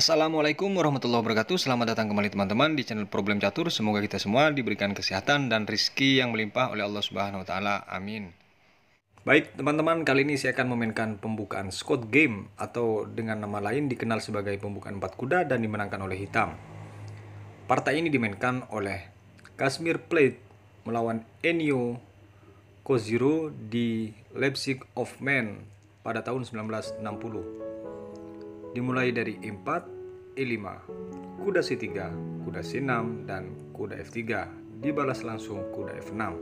Assalamualaikum warahmatullahi wabarakatuh. Selamat datang kembali teman-teman di channel Problem Catur. Semoga kita semua diberikan kesehatan dan rizki yang melimpah oleh Allah Subhanahu wa taala. Amin. Baik, teman-teman, kali ini saya akan memainkan pembukaan Squad Game atau dengan nama lain dikenal sebagai pembukaan 4 kuda dan dimenangkan oleh hitam. Partai ini dimainkan oleh Kashmir Plate melawan Ennio Kozhiro di Leipzig of Man pada tahun 1960. Dimulai dari E4, E5, kuda C3, kuda C6, dan kuda F3. Dibalas langsung kuda F6.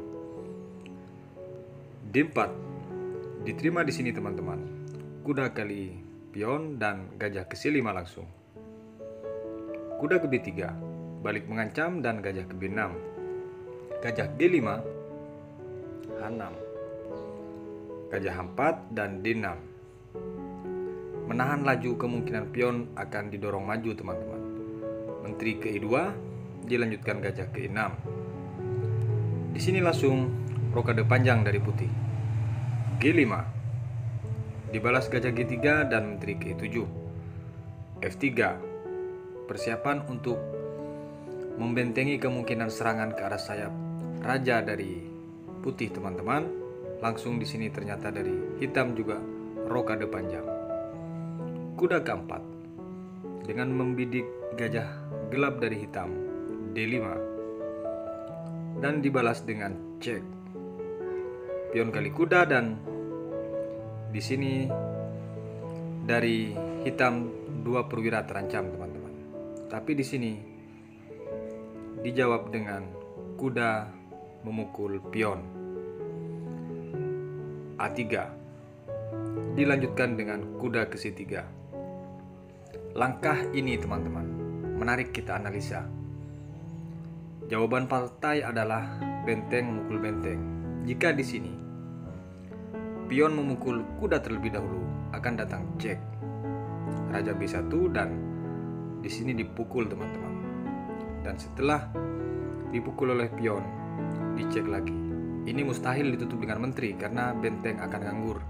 D4 diterima di sini teman-teman. Kuda kali pion dan gajah ke C5 langsung. Kuda ke B3, balik mengancam dan gajah ke B6. Gajah G5, H6. Gajah H4 dan D6. Menahan laju kemungkinan pion akan didorong maju teman-teman. Menteri ke E2, dilanjutkan gajah ke E6. Di sini langsung rokade panjang dari putih. G5, dibalas gajah G3 dan menteri ke E7. F3, persiapan untuk membentengi kemungkinan serangan ke arah sayap raja dari putih teman-teman. Langsung di sini ternyata dari hitam juga rokade panjang. Kuda keempat dengan membidik gajah gelap dari hitam D5 dan dibalas dengan cek pion kali kuda, dan di sini dari hitam 2 perwira terancam teman-teman. Tapi di sini dijawab dengan kuda memukul pion A3, dilanjutkan dengan kuda ke C3. Langkah ini teman-teman menarik kita analisa. Jawaban partai adalah benteng memukul benteng. Jika di sini pion memukul kuda terlebih dahulu, akan datang cek raja B1 dan di sini dipukul teman-teman. Dan setelah dipukul oleh pion, dicek lagi. Ini mustahil ditutup dengan menteri karena benteng akan nganggur.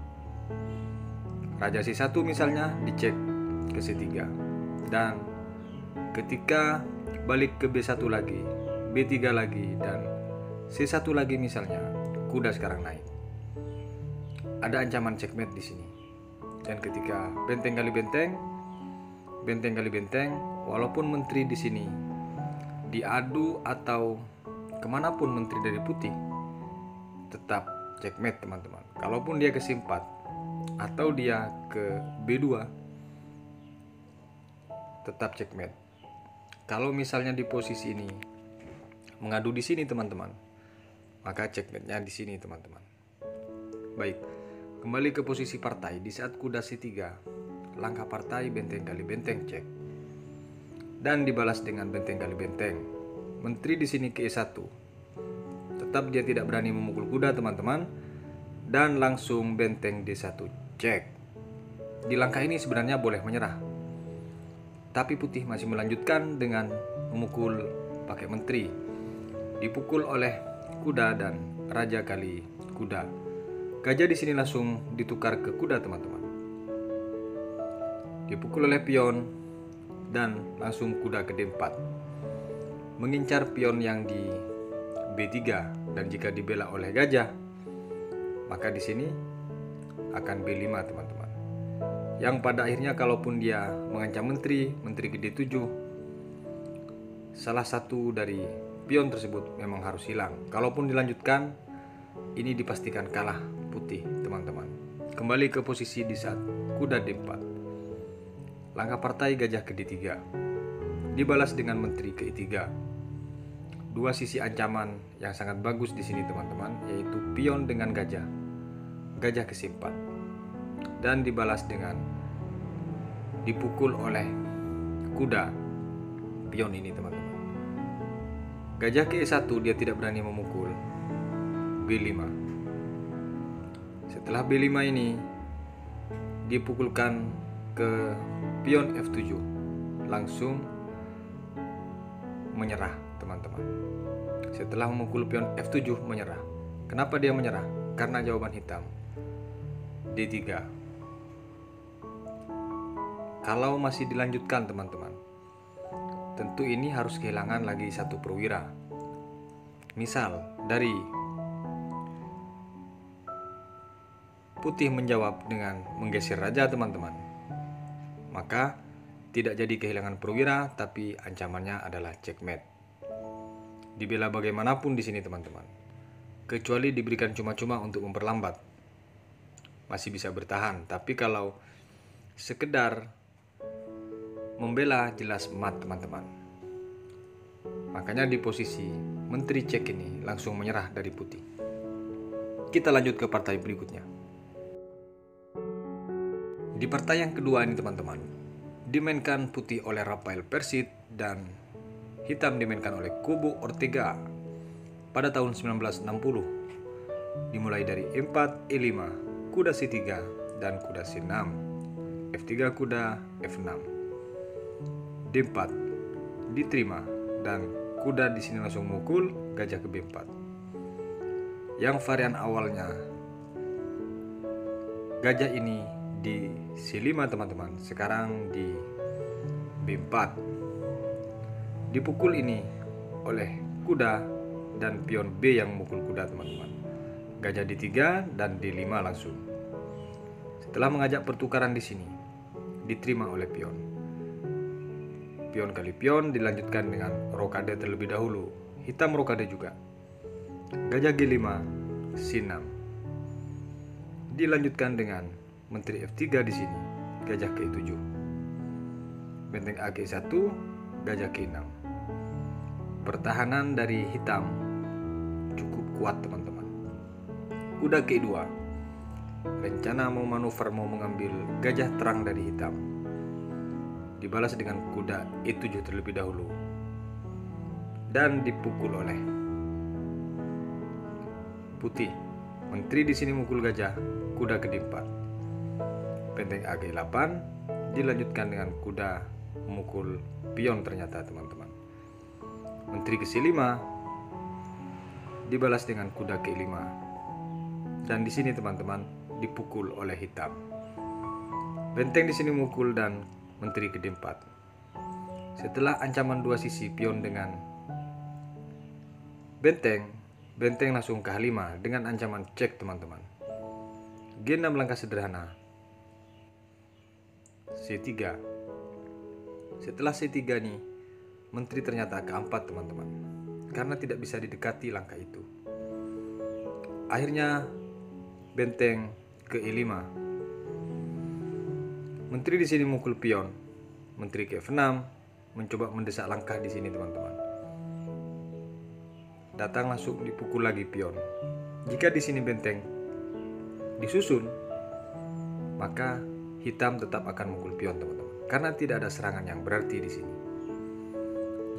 Raja C1 misalnya dicek ke C3, dan ketika balik ke B1 lagi, B3 lagi, dan C1 lagi misalnya, kuda sekarang naik. Ada ancaman checkmate di sini. Dan ketika benteng kali benteng, benteng kali benteng, walaupun menteri di sini diadu atau kemanapun menteri dari putih, tetap checkmate teman-teman. Kalaupun dia ke C4 atau dia ke B2, tetap checkmate. Kalau misalnya di posisi ini mengadu di sini teman-teman, maka checkmate-nya di sini teman-teman. Baik, kembali ke posisi partai. Di saat kuda C3, langkah partai benteng kali benteng cek dan dibalas dengan benteng kali benteng. Menteri di sini ke E1, tetap dia tidak berani memukul kuda teman-teman, dan langsung benteng D1 cek. Di langkah ini sebenarnya boleh menyerah, tapi putih masih melanjutkan dengan memukul pakai menteri. Dipukul oleh kuda dan raja kali kuda. Gajah di sini langsung ditukar ke kuda teman-teman. Dipukul oleh pion dan langsung kuda ke D4. Mengincar pion yang di B3, dan jika dibela oleh gajah, maka di sini akan B5 teman-teman. Yang pada akhirnya kalaupun dia mengancam menteri ke D7, salah satu dari pion tersebut memang harus hilang. Kalaupun dilanjutkan, ini dipastikan kalah putih teman-teman. Kembali ke posisi di saat kuda D4. Langkah partai gajah ke D3, dibalas dengan menteri ke E3. Dua sisi ancaman yang sangat bagus di sini teman-teman, yaitu pion dengan gajah. Gajah ke C4 dan dibalas dengan dipukul oleh kuda pion ini teman-teman. Gajah ke E1 dia tidak berani memukul. B5. Setelah B5 ini dipukulkan ke pion F7, langsung menyerah teman-teman. Setelah memukul pion F7 menyerah. Kenapa dia menyerah? Karena jawaban hitam D3. Kalau masih dilanjutkan teman-teman, tentu ini harus kehilangan lagi satu perwira. Misal dari putih menjawab dengan menggeser raja teman-teman, maka tidak jadi kehilangan perwira, tapi ancamannya adalah checkmate. Dibela bagaimanapun di sini teman-teman, kecuali diberikan cuma-cuma untuk memperlambat, masih bisa bertahan. Tapi kalau sekedar membela, jelas mat teman-teman. Makanya di posisi menteri cek ini langsung menyerah dari putih. Kita lanjut ke partai berikutnya. Di partai yang kedua ini teman-teman, dimainkan putih oleh Rafael Persit dan hitam dimainkan oleh Kubu Ortega pada tahun 1960. Dimulai dari E4, E5, kuda C3 dan kuda C6, F3 kuda F6, D4 diterima dan kuda di sini langsung mukul gajah ke B4. Yang varian awalnya gajah ini di C5 teman-teman, sekarang di B4. Dipukul ini oleh kuda dan pion B yang memukul kuda teman-teman. Gajah D3 dan D5 langsung. Setelah mengajak pertukaran di sini, diterima oleh pion. Pion kali pion dilanjutkan dengan rokade terlebih dahulu. Hitam rokade juga. Gajah G5, C6. Dilanjutkan dengan menteri F3 di sini, gajah K7. Benteng AG1, gajah K6. Pertahanan dari hitam cukup kuat teman-teman. Kuda K2. Rencana mau manuver mau mengambil gajah terang dari hitam. Dibalas dengan kuda E7 terlebih dahulu. Dan dipukul oleh putih. Menteri di sini mukul gajah, kuda ke D4. Benteng AG8 dilanjutkan dengan kuda memukul pion ternyata teman-teman. Menteri ke C5 dibalas dengan kuda K5. Dan di sini teman-teman dipukul oleh hitam. Benteng di sini mukul dan menteri ke D4. Setelah ancaman dua sisi pion dengan benteng langsung ke H5 dengan ancaman cek teman-teman. G6 langkah sederhana. C3. Setelah C3 nih, menteri ternyata ke4 teman-teman, karena tidak bisa didekati langkah itu. Akhirnya benteng ke E5. Menteri di sini mukul pion. Menteri ke F6 mencoba mendesak langkah di sini teman-teman. Datang langsung dipukul lagi pion. Jika di sini benteng disusun, maka hitam tetap akan mukul pion teman-teman, karena tidak ada serangan yang berarti di sini.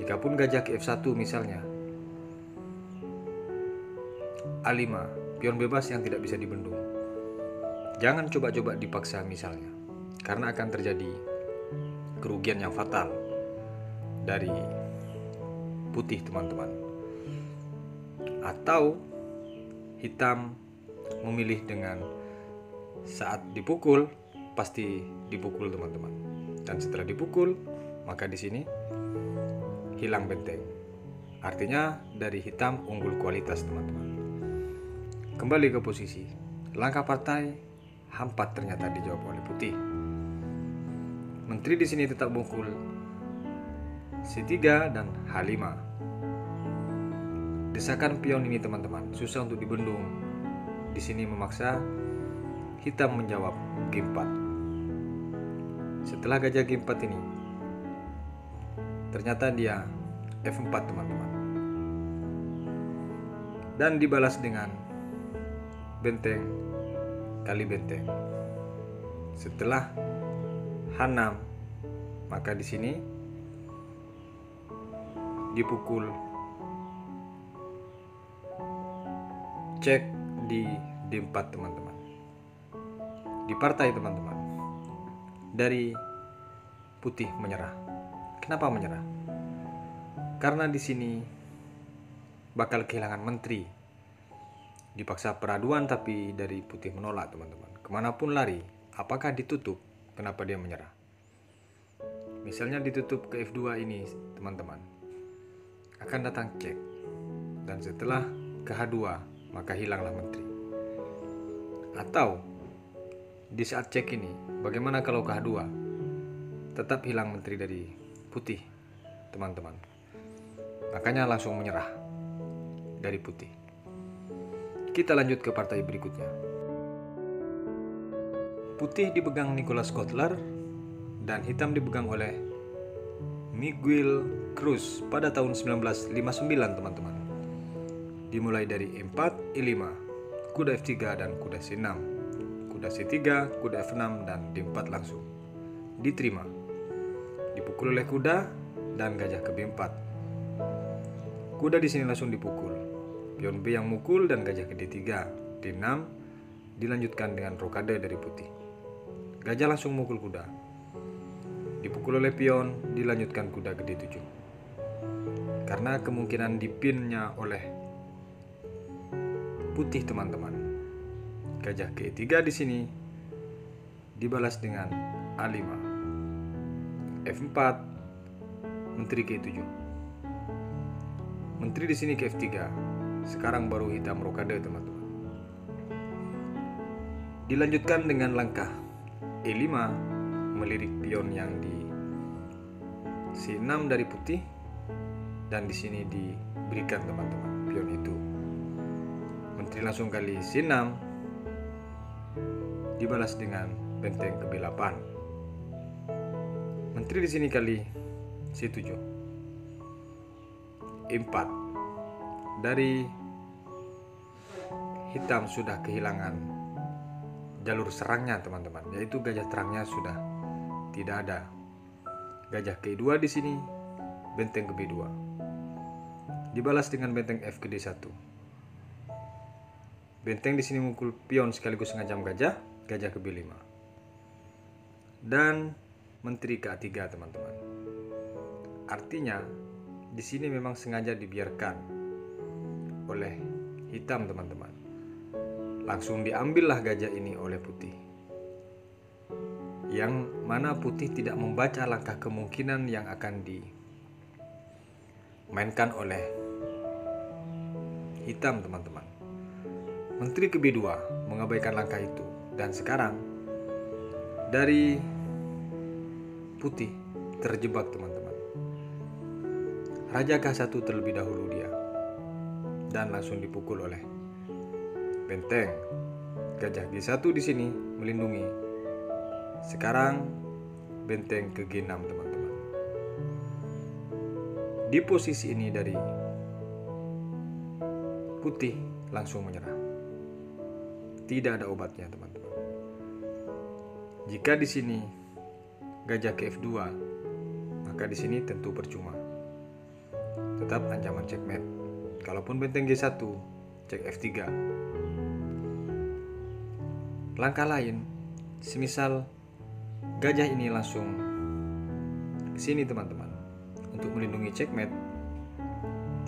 Jikapun gajah ke F1 misalnya, A5, pion bebas yang tidak bisa dibendung. Jangan coba-coba dipaksa misalnya, karena akan terjadi kerugian yang fatal dari putih teman-teman. Atau hitam memilih dengan saat dipukul pasti dipukul teman-teman. Dan setelah dipukul, maka di sini hilang benteng. Artinya dari hitam unggul kualitas teman-teman. Kembali ke posisi. Langkah partai H4 ternyata dijawab oleh putih. Menteri di sini tetap mukul C3 dan H5. Desakan pion ini teman-teman susah untuk dibendung. Di sini memaksa hitam menjawab G4. Setelah gajah G4 ini, ternyata dia F4 teman-teman. Dan dibalas dengan benteng kali benteng. Setelah H6, maka di sini dipukul cek di D4 teman-teman. Di partai teman-teman, dari putih menyerah. Kenapa menyerah? Karena di sini bakal kehilangan menteri. Dipaksa peraduan tapi dari putih menolak teman-teman. Kemanapun lari, apakah ditutup? Kenapa dia menyerah? Misalnya ditutup ke F2 ini teman-teman, akan datang cek, dan setelah ke H2 maka hilanglah menteri. Atau di saat cek ini, bagaimana kalau ke H2 tetap hilang menteri dari putih teman-teman? Makanya langsung menyerah dari putih. Kita lanjut ke partai berikutnya. Putih dipegang Nicholas Kotler dan hitam dipegang oleh Miguel Cruz pada tahun 1959 teman-teman. Dimulai dari E4, E5, kuda F3 dan kuda C6, kuda C3, kuda F6 dan D4 langsung diterima. Dipukul oleh kuda dan gajah ke B4. Kuda di sini langsung dipukul. Pion B yang mukul dan gajah ke D3, D6 dilanjutkan dengan rokade dari putih. Gajah langsung mukul kuda. Dipukul oleh pion, dilanjutkan kuda ke D7. Karena kemungkinan dipinnya oleh putih teman-teman. Gajah ke E3 di sini dibalas dengan A5. F4, menteri ke E7. Menteri di sini ke F3. Sekarang baru hitam rokade teman-teman. Dilanjutkan dengan langkah E5, melirik pion yang di C6 dari putih, dan di sini diberikan teman-teman pion itu. Menteri langsung kali C6 dibalas dengan benteng ke B8. Menteri di sini kali C7. E4. Dari hitam sudah kehilangan jalur serangnya teman-teman, yaitu gajah terangnya sudah tidak ada. Gajah ke E2 di sini, benteng ke B2. Dibalas dengan benteng F ke D1. Benteng di sini mukul pion sekaligus ngajam gajah, gajah ke B5. Dan menteri ke A3 teman-teman. Artinya di sini memang sengaja dibiarkan oleh hitam teman-teman. Langsung diambillah gajah ini oleh putih. Yang mana putih tidak membaca langkah kemungkinan yang akan dimainkan oleh hitam teman-teman. Menteri ke B2 mengabaikan langkah itu. Dan sekarang dari putih terjebak teman-teman. Raja K1 terlebih dahulu dia, dan langsung dipukul oleh benteng. Gajah G1 di sini melindungi. Sekarang benteng ke G6 teman-teman. Di posisi ini dari putih langsung menyerah. Tidak ada obatnya teman-teman. Jika di sini gajah ke F2, maka di sini tentu percuma. Tetap ancaman checkmate. Kalaupun benteng G1, cek F3. Langkah lain, semisal gajah ini langsung ke sini teman-teman untuk melindungi checkmate,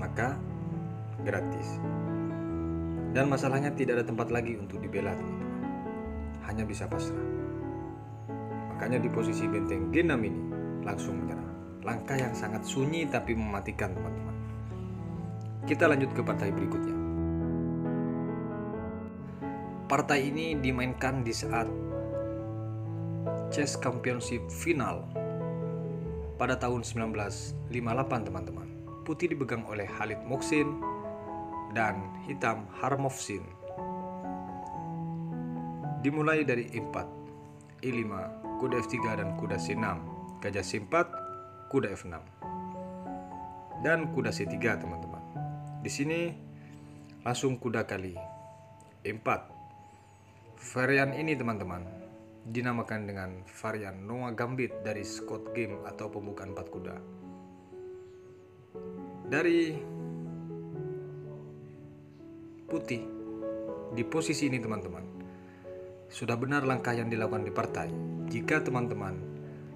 maka gratis. Dan masalahnya tidak ada tempat lagi untuk dibela teman-teman. Hanya bisa pasrah. Makanya di posisi benteng G6 ini langsung menyerah. Langkah yang sangat sunyi tapi mematikan teman-teman. Kita lanjut ke partai berikutnya. Partai ini dimainkan di saat Chess Championship Final pada tahun 1958 teman-teman. Putih dipegang oleh Khalid Moksin dan hitam Harmovsin. Dimulai dari E4, E5, kuda F3 dan kuda C6, gajah C4, kuda F6, dan kuda C3 teman-teman. Di sini langsung kuda kali E4. Varian ini teman-teman dinamakan dengan varian Noah Gambit dari Scott Game atau pembukaan 4 kuda. Dari putih di posisi ini teman-teman, sudah benar langkah yang dilakukan di partai. Jika teman-teman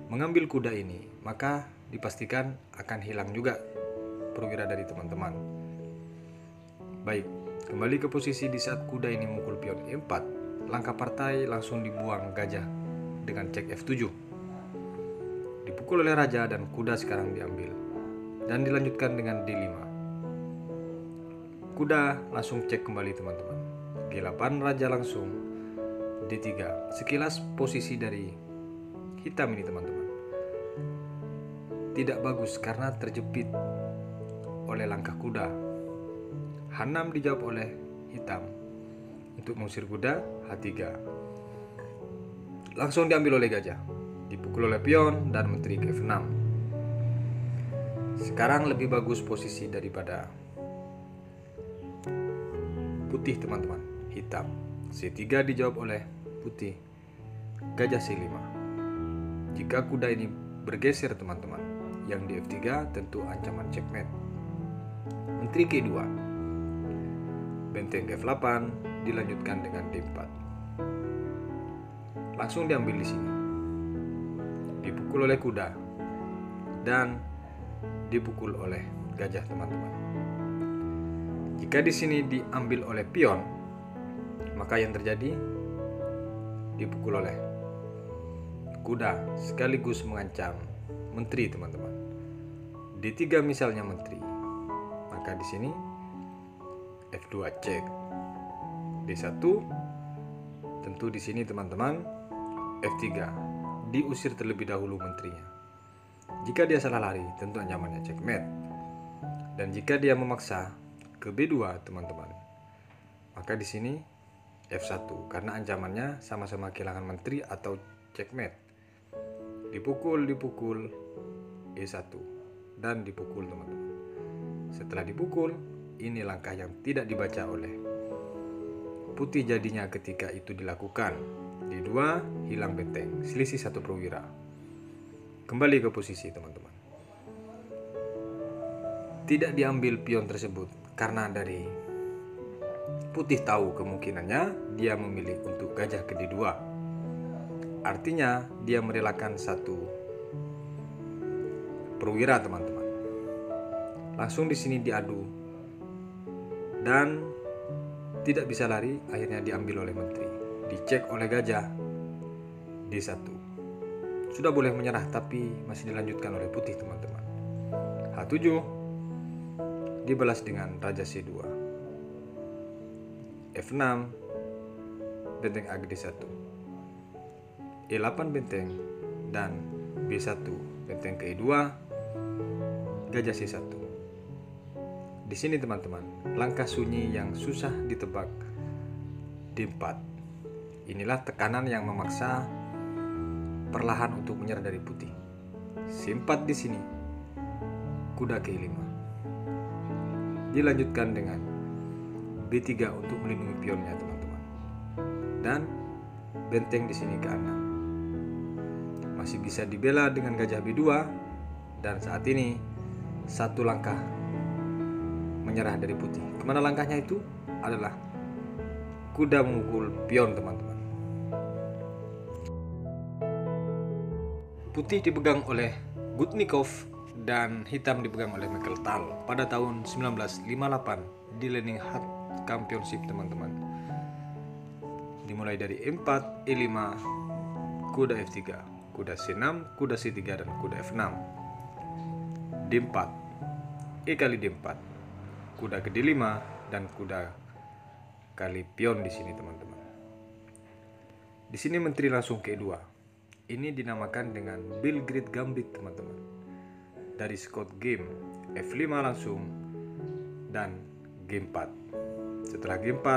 mengambil kuda ini, maka dipastikan akan hilang juga perwira dari teman-teman. Baik, kembali ke posisi di saat kuda ini mukul pion E4, langkah partai langsung dibuang gajah dengan cek F7. Dipukul Dipukul oleh raja dan kuda sekarang diambil. Dan dilanjutkan dengan D5. Kuda langsung cek kembali teman-teman. G8 raja langsung D3. Sekilas posisi dari hitam ini teman-teman tidak bagus karena terjepit oleh langkah kuda. H6 dijawab oleh hitam untuk mengusir kuda. H3 langsung diambil oleh gajah, dipukul oleh pion dan menteri ke F6. Sekarang lebih bagus posisi daripada putih teman-teman, hitam. C3 dijawab oleh putih, gajah C5. Jika kuda ini bergeser teman-teman, yang di F3 tentu ancaman checkmate. Menteri K2, benteng F8 dilanjutkan dengan D4. Langsung diambil di sini, dipukul oleh kuda dan dipukul oleh gajah teman-teman. Jika di sini diambil oleh pion, maka yang terjadi dipukul oleh kuda sekaligus mengancam menteri teman-teman. D3 misalnya menteri, maka di sini F2 cek. D1 tentu di sini teman-teman F3 diusir terlebih dahulu menterinya. Jika dia salah lari, tentu ancamannya checkmate. Dan jika dia memaksa ke B2 teman-teman, maka di sini F1 karena ancamannya sama-sama kehilangan menteri atau checkmate. Dipukul E1 dan dipukul teman-teman. Setelah dipukul, ini langkah yang tidak dibaca oleh putih jadinya ketika itu dilakukan. D2 hilang benteng, selisih 1 perwira. Kembali ke posisi teman-teman. Tidak diambil pion tersebut karena dari putih tahu kemungkinannya dia memilih untuk gajah ke D2. Artinya dia merelakan 1 perwira teman-teman. Langsung di sini diadu dan tidak bisa lari, akhirnya diambil oleh menteri. Dicek oleh gajah D1. Sudah boleh menyerah tapi masih dilanjutkan oleh putih teman-teman. H7 dibalas dengan raja C2. F6 benteng Ag D1. E8 benteng dan B1 benteng ke E2, gajah C1. Di sini teman-teman, langkah sunyi yang susah ditebak D4. Inilah tekanan yang memaksa perlahan untuk menyerah dari putih. C4 di sini, kuda ke E5. Dilanjutkan dengan B3 untuk melindungi pionnya teman-teman. Dan benteng di sini ke A6. Masih bisa dibela dengan gajah B2 dan saat ini 1 langkah menyerah dari putih. Kemana langkahnya itu? Adalah kuda memukul pion teman-teman. Putih dipegang oleh Gutnikov dan hitam dipegang oleh Mekeltal pada tahun 1958 di Leningrad Championship teman-teman. Dimulai dari E4, E5, kuda F3, kuda C6, kuda C3 dan kuda F6. D4, E kali D4, kuda ke D5 dan kuda kali pion di sini teman-teman. Di sini menteri langsung ke E2. Ini dinamakan dengan Belgrade Gambit teman-teman. Dari Scott game F5 langsung dan G4. Setelah G4,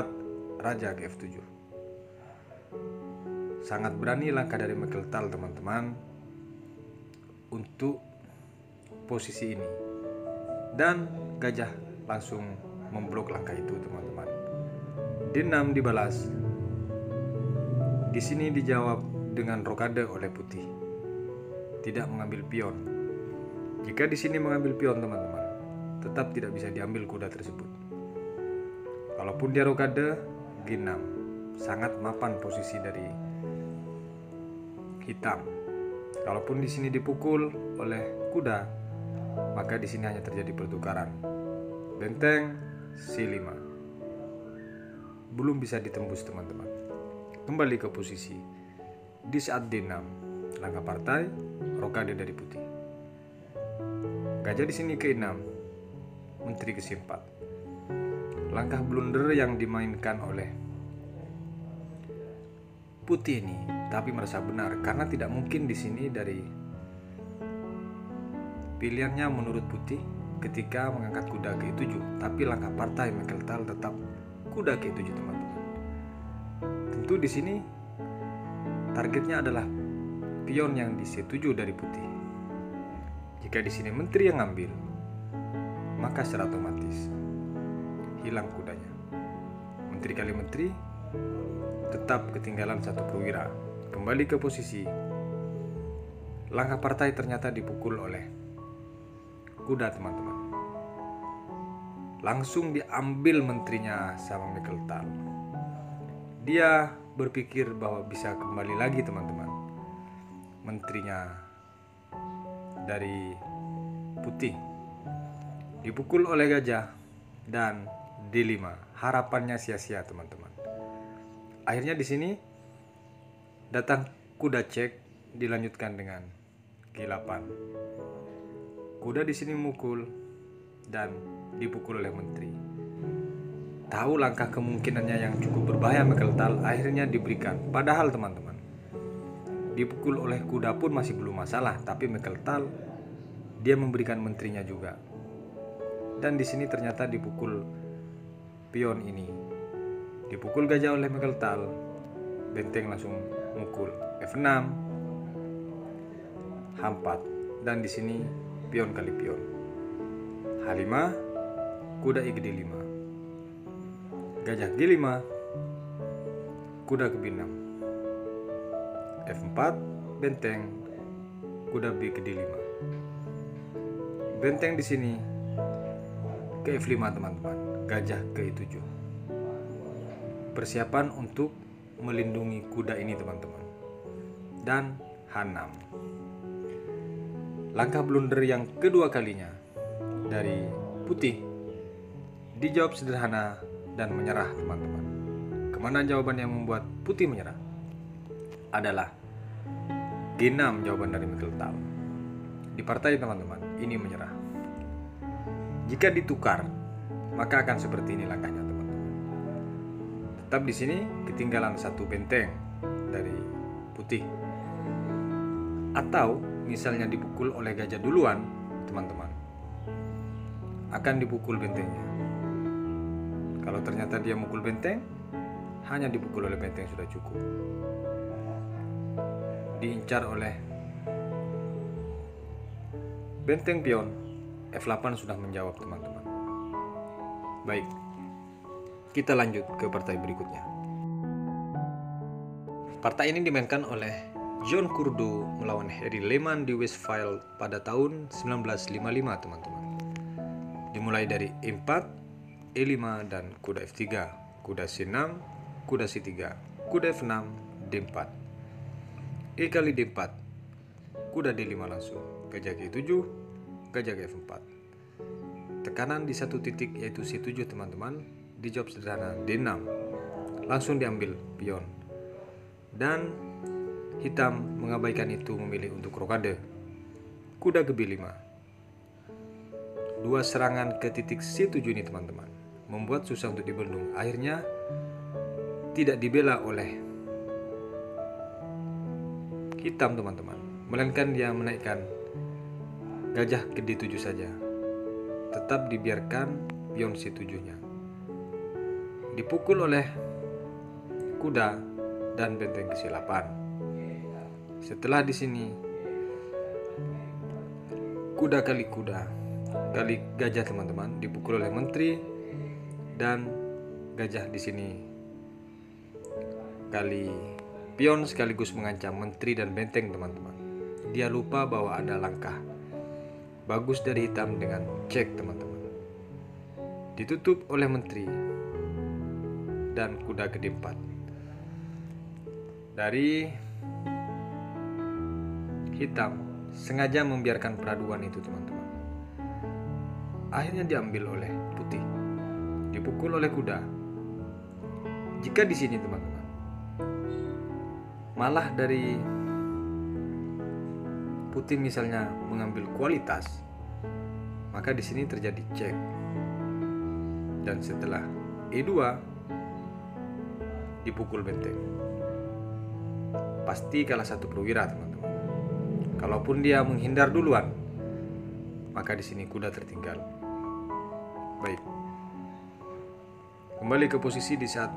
raja ke F7. Sangat berani langkah dari Mekeltal teman-teman untuk posisi ini. Dan gajah langsung memblok langkah itu teman-teman. D6 dibalas. Di sini dijawab dengan rokade oleh putih. Tidak mengambil pion. Jika di sini mengambil pion teman-teman, tetap tidak bisa diambil kuda tersebut. Kalaupun dia rokade, G6. Sangat mapan posisi dari hitam. Kalaupun di sini dipukul oleh kuda, maka di sini hanya terjadi pertukaran. Benteng C5 belum bisa ditembus teman-teman. Kembali ke posisi. Di saat D6, langkah partai rokade dari putih. Gajah di sini ke-6, menteri ke-4. Langkah blunder yang dimainkan oleh putih ini, tapi merasa benar karena tidak mungkin di sini dari pilihannya menurut putih ketika mengangkat kuda ke-7, tapi langkah partai Mekeltal tetap kuda ke-7, teman-teman. Tentu di sini targetnya adalah pion yang di C7 dari putih. Jika di sini menteri yang ngambil, maka secara otomatis hilang kudanya. Menteri kali menteri tetap ketinggalan 1 perwira. Kembali ke posisi. Langkah partai ternyata dipukul oleh kuda, teman-teman. Langsung diambil menterinya sama Mekeltal. Dia berpikir bahwa bisa kembali lagi, teman-teman. Menterinya dari putih dipukul oleh gajah dan D5. Harapannya sia-sia, teman-teman. Akhirnya di sini datang kuda cek, dilanjutkan dengan G8. Kuda di sini mukul dan dipukul oleh menteri. Tahu langkah kemungkinannya yang cukup berbahaya Mekeltal, akhirnya diberikan. Padahal teman-teman, dipukul oleh kuda pun masih belum masalah, tapi Mekeltal dia memberikan menterinya juga. Dan di sini ternyata dipukul pion ini. Dipukul gajah oleh Mekeltal, benteng langsung mukul F6, H4, dan di sini pion kali pion. H5, kuda IGD5, gajah G5, kuda ke B6, F4, benteng, kuda B ke D5. Benteng di sini ke F5, teman-teman, gajah ke E7. Persiapan untuk melindungi kuda ini, teman-teman. Dan H6. Langkah blunder yang kedua kalinya dari putih dijawab sederhana dan menyerah, teman-teman. Kemana jawaban yang membuat putih menyerah? Adalah G6, jawaban dari Mekeltal. Di partai, teman-teman, ini menyerah. Jika ditukar, maka akan seperti ini langkahnya, teman-teman. Tetap di sini ketinggalan 1 benteng dari putih. Atau misalnya dipukul oleh gajah duluan, teman-teman, akan dipukul bentengnya. Kalau ternyata dia mukul benteng, hanya dipukul oleh benteng sudah cukup. Diincar oleh benteng pion, F8 sudah menjawab, teman-teman. Baik, kita lanjut ke partai berikutnya. Partai ini dimainkan oleh John Kurdo melawan Harry Lehman di Westphal pada tahun 1955, teman-teman. Dimulai dari E4, E5, dan kuda F3, kuda C6, kuda C3, kuda F6, D4. E kali D4, kuda D5 langsung, gajah G7, gajah G4. Tekanan di satu titik yaitu C7, teman-teman, dijawab sederhana D6. Langsung diambil pion. Dan hitam mengabaikan itu, memilih untuk rokade. Kuda ke B5. 2 serangan ke titik C7 ini, teman-teman, membuat susah untuk dibendung. Akhirnya tidak dibela oleh hitam, teman-teman, melainkan dia menaikkan gajah ke D7 saja. Tetap dibiarkan pion C7-nya. Dipukul oleh kuda dan benteng ke C8. Setelah di sini kuda kali gajah, teman-teman, dipukul oleh menteri, dan gajah di sini kali pion sekaligus mengancam menteri dan benteng, teman-teman. Dia lupa bahwa ada langkah bagus dari hitam dengan cek, teman-teman. Ditutup oleh menteri dan kuda ke D4. Dari hitam sengaja membiarkan peraduan itu, teman-teman. Akhirnya diambil oleh putih, dipukul oleh kuda. Jika di sini, teman-teman, malah dari putih misalnya mengambil kualitas, maka di sini terjadi cek. Dan setelah E2 dipukul benteng. Pasti kalah satu perwira, teman-teman. Kalaupun dia menghindar duluan, maka di sini kuda tertinggal. Baik. Kembali ke posisi di saat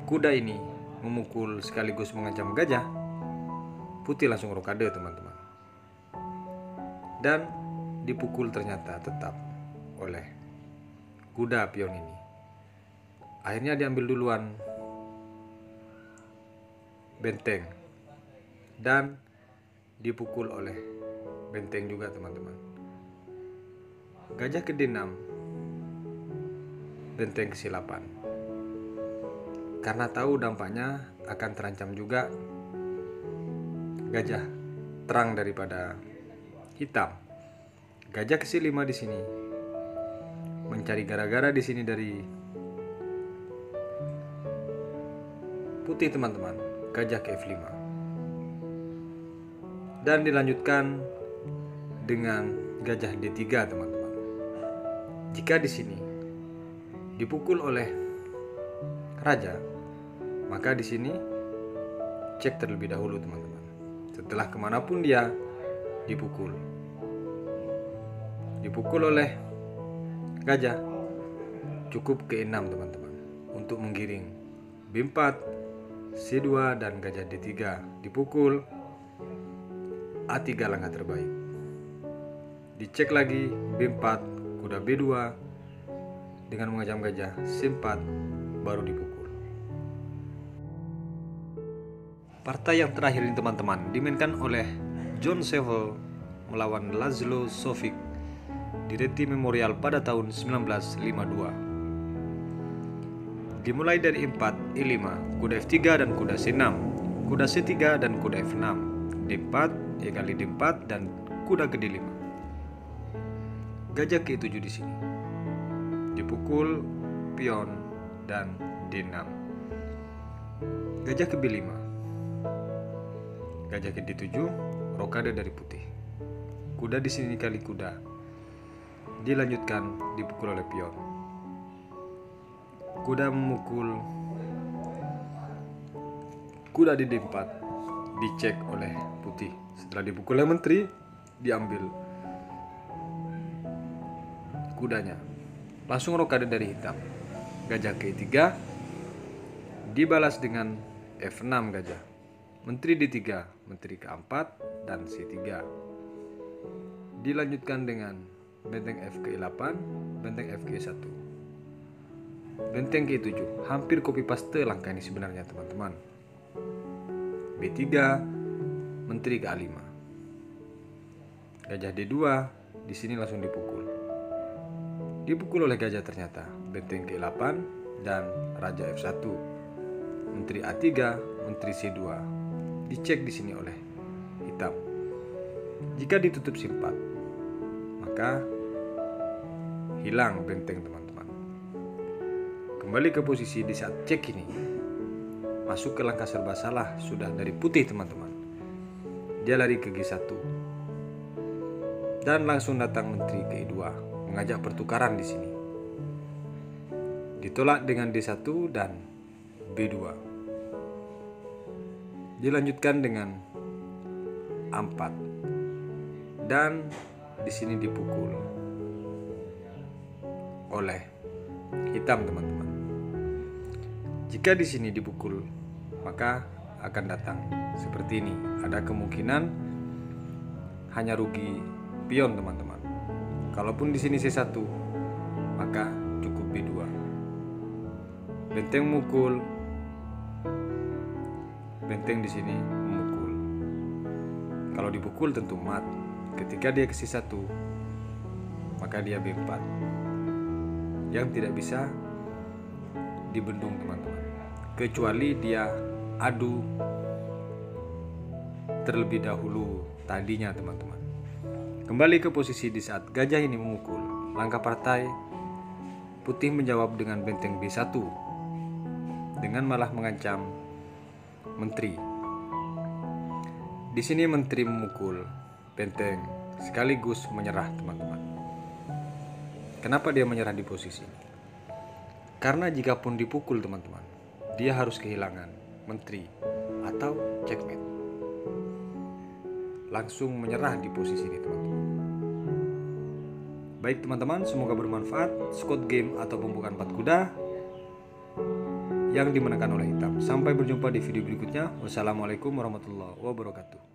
kuda ini memukul sekaligus mengancam gajah, putih langsung rokade, teman-teman. Dan dipukul ternyata tetap oleh kuda pion ini. Akhirnya diambil duluan benteng dan dipukul oleh benteng juga, teman-teman. Gajah ke D6, benteng ke C8. Karena tahu dampaknya akan terancam juga gajah terang daripada hitam. Gajah ke C5 di sini mencari gara-gara di sini dari putih, teman-teman. Gajah ke F5. Dan dilanjutkan dengan gajah D3, teman-teman. Jika di sini dipukul oleh raja, maka di sini cek terlebih dahulu, teman-teman. Setelah kemanapun dia dipukul oleh gajah, cukup ke E6, teman-teman, untuk menggiring B4, C2 dan gajah D3 dipukul. A3 langkah terbaik. Dicek lagi B4, kuda B2 dengan mengajam gajah C4, baru dipukul. Partai yang terakhir ini, teman-teman, dimainkan oleh John Seville melawan Laszlo Sovic di Reti Memorial pada tahun 1952. Dimulai dari E4, E5, kuda F3 dan kuda C6, kuda C3 dan kuda F6, D4, E kali D4 dan kuda ke D5. Gajah ke E7 di sini. Dipukul pion dan D6. Gajah ke B5. Gajah ke D7, rokade dari putih. Kuda di sini kali kuda. Dilanjutkan dipukul oleh pion. Kuda memukul kuda di D4, dicek oleh putih. Setelah dipukul oleh menteri, diambil kudanya. Langsung rokade dari hitam. Gajah ke E3 dibalas dengan F6 gajah. Menteri D3, menteri ke4 dan C3. Dilanjutkan dengan benteng F ke E8, benteng F ke E1. Benteng ke E7, hampir copy paste langkah ini sebenarnya, teman-teman. B3, menteri ke A5. Gajah D2, di sini langsung dipukul. Dipukul oleh gajah ternyata, benteng ke E8 dan raja F1. Menteri A3, menteri C2. Dicek di sini oleh hitam. Jika ditutup C4, maka hilang benteng, teman-teman. Kembali ke posisi di saat cek ini. Masuk ke langkah serba salah sudah dari putih, teman-teman. Dia lari ke G1. Dan langsung datang menteri ke E2, mengajak pertukaran di sini. Ditolak dengan D1 dan B2. Dilanjutkan dengan A4. Dan di sini dipukul oleh hitam, teman-teman. Jika di sini dipukul, maka akan datang seperti ini. Ada kemungkinan hanya rugi pion, teman-teman. Kalaupun di sini C1, maka cukup B2. Benteng mukul, benteng di sini memukul. Kalau dipukul tentu mat. Ketika dia ke C1, maka dia B4 yang tidak bisa dibendung, teman-teman, kecuali dia adu terlebih dahulu tadinya, teman-teman. Kembali ke posisi di saat gajah ini memukul. Langkah partai putih menjawab dengan benteng B1 dengan malah mengancam menteri. Di sini menteri memukul benteng sekaligus menyerah, teman-teman. Kenapa dia menyerah di posisi ini? Karena jikapun dipukul, teman-teman, dia harus kehilangan menteri atau checkmate. Langsung menyerah di posisi ini, teman-teman. Baik teman-teman, semoga bermanfaat. Squad game atau pembukaan 4 kuda yang dimenangkan oleh hitam. Sampai berjumpa di video berikutnya. Wassalamualaikum warahmatullahi wabarakatuh.